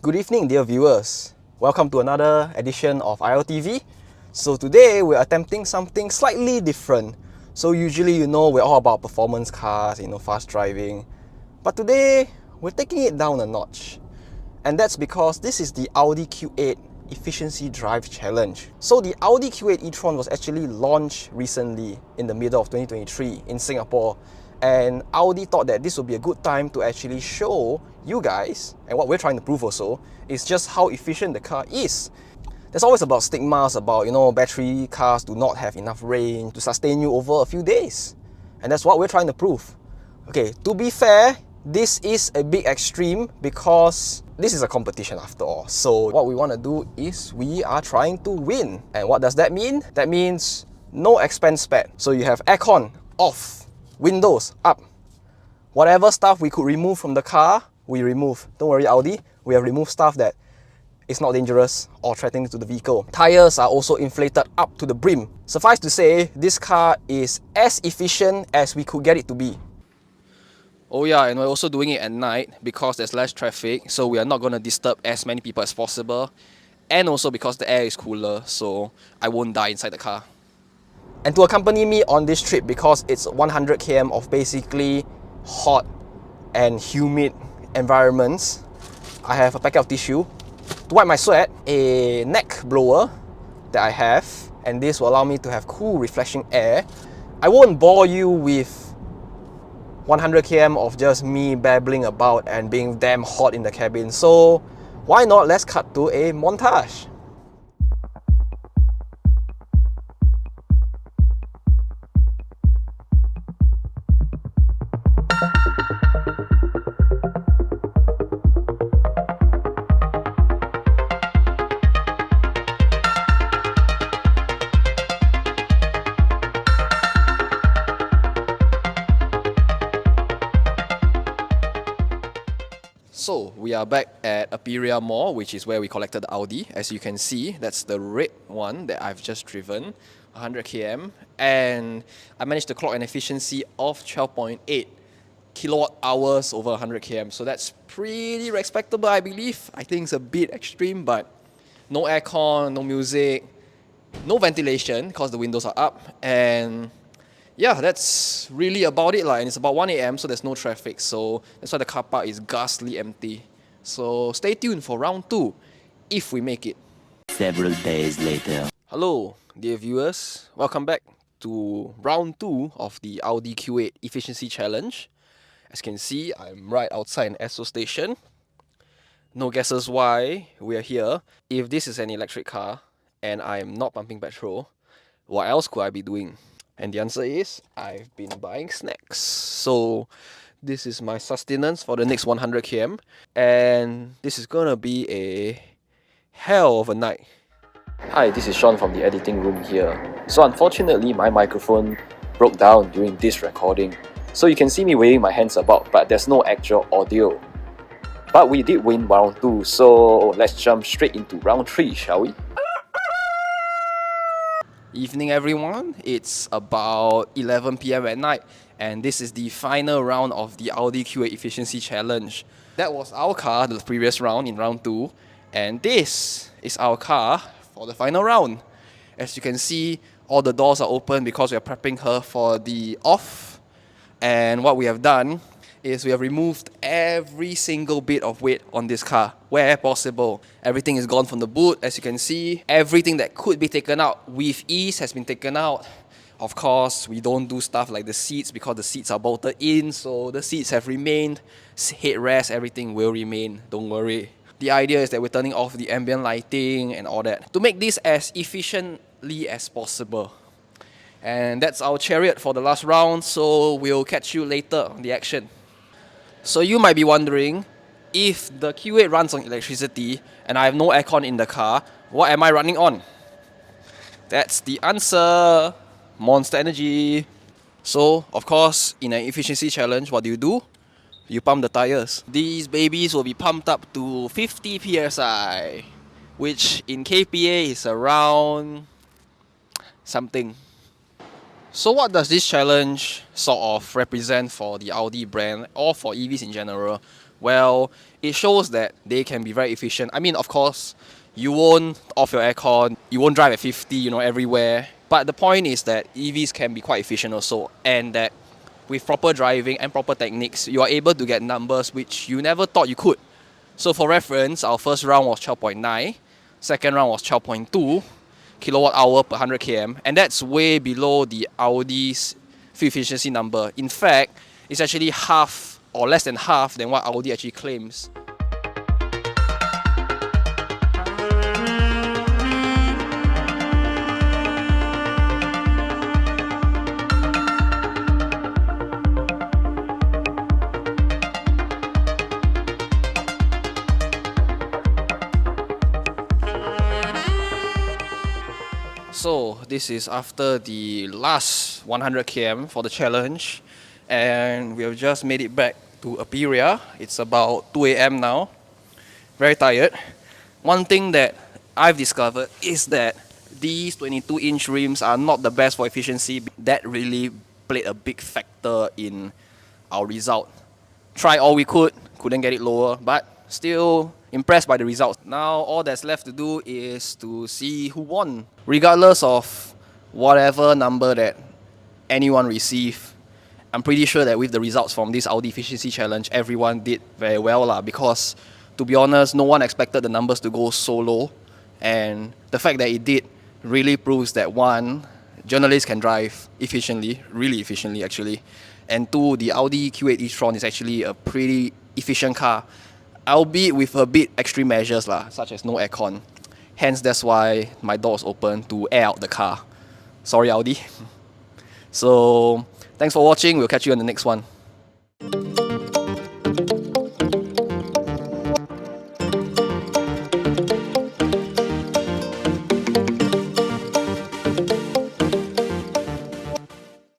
Good evening, dear viewers. Welcome to another edition of ILTV. So today we're attempting something slightly different. So usually, we're all about performance cars, fast driving. But today we're taking it down a notch. And that's because this is the Audi Q8 Efficiency Drive Challenge. So the Audi Q8 e-tron was actually launched recently in the middle of 2023 in Singapore. And Audi thought that this would be a good time to actually show you guys, and what we're trying to prove also, is just how efficient the car is. There's always about stigmas about, battery cars do not have enough range to sustain you over a few days. And that's what we're trying to prove. Okay, to be fair, this is a big extreme because this is a competition after all. So what we want to do is we are trying to win. And what does that mean? That means no expense spared. So you have aircon off, windows up. Whatever stuff we could remove from the car, we remove. Don't worry, Audi, we have removed stuff that is not dangerous or threatening to the vehicle. Tires are also inflated up to the brim. Suffice to say, this car is as efficient as we could get it to be. Oh yeah, and we're also doing it at night because there's less traffic, so we are not going to disturb as many people as possible. And also because the air is cooler, so I won't die inside the car. And to accompany me on this trip, because it's 100 km of basically hot and humid environments, I have a packet of tissue to wipe my sweat, a neck blower that I have, and this will allow me to have cool refreshing air. I won't bore you with 100 km of just me babbling about and being damn hot in the cabin, so why not let's cut to a montage. So we are back at Aperia Mall, which is where we collected the Audi. As you can see, that's the red one that I've just driven, 100 km, and I managed to clock an efficiency of 12.8 kilowatt hours over 100 km. So that's pretty respectable, I believe. I think it's a bit extreme, but no aircon, no music, no ventilation because the windows are up, and yeah, that's really about it, and it's about 1 AM, so there's no traffic, so that's why the car park is ghastly empty. So stay tuned for round 2, if we make it. Several days later. Hello, dear viewers. Welcome back to round 2 of the Audi Q8 Efficiency Challenge. As you can see, I'm right outside an Esso station. No guesses why we are here. If this is an electric car and I'm not pumping petrol, what else could I be doing? And the answer is, I've been buying snacks. So this is my sustenance for the next 100 km. And this is gonna be a hell of a night. Hi, this is Sean from the editing room here. So unfortunately, my microphone broke down during this recording. So you can see me waving my hands about, but there's no actual audio. But we did win round 2, so let's jump straight into round 3, shall we? Evening everyone, it's about 11 PM at night, and this is the final round of the Audi Q8 Efficiency Challenge. That was our car the previous round in round 2, and this is our car for the final round. As you can see, all the doors are open because we are prepping her for the off, and what we have done is we have removed every single bit of weight on this car where possible. Everything is gone from the boot, as you can see. Everything that could be taken out with ease has been taken out. Of course, we don't do stuff like the seats because the seats are bolted in, so the seats have remained. Headrest, everything will remain, don't worry. The idea is that we're turning off the ambient lighting and all that to make this as efficiently as possible. And that's our chariot for the last round, so we'll catch you later on the action. So you might be wondering, if the Q8 runs on electricity and I have no aircon in the car, what am I running on? That's the answer, Monster Energy. So, of course, in an efficiency challenge, what do? You pump the tires. These babies will be pumped up to 50 psi, which in kPa is around something. So what does this challenge sort of represent for the Audi brand or for EVs in general? Well, it shows that they can be very efficient. I mean, of course, you won't off your aircon, you won't drive at 50, everywhere. But the point is that EVs can be quite efficient also, and that with proper driving and proper techniques, you are able to get numbers which you never thought you could. So for reference, our first round was 12.9, second round was 12.2 kilowatt hour per 100 km, and that's way below the Audi's fuel efficiency number. In fact, it's actually half or less than half than what Audi actually claims. So this is after the last 100 km for the challenge, and we have just made it back to Aperia. It's about 2 a.m. now. Very tired. One thing that I've discovered is that these 22-inch rims are not the best for efficiency. That really played a big factor in our result. Tried all we could, couldn't get it lower, but still impressed by the results. Now all that's left to do is to see who won. Regardless of whatever number that anyone received, I'm pretty sure that with the results from this Audi efficiency challenge, everyone did very well lah, because to be honest, no one expected the numbers to go so low, and the fact that it did really proves that one, journalists can drive efficiently, really efficiently actually, and two, the Audi Q8 e-tron is actually a pretty efficient car, albeit with a bit extreme measures lah, such as no aircon. Hence, that's why my door is open to air out the car. Sorry, Audi. So, thanks for watching. We'll catch you on the next one.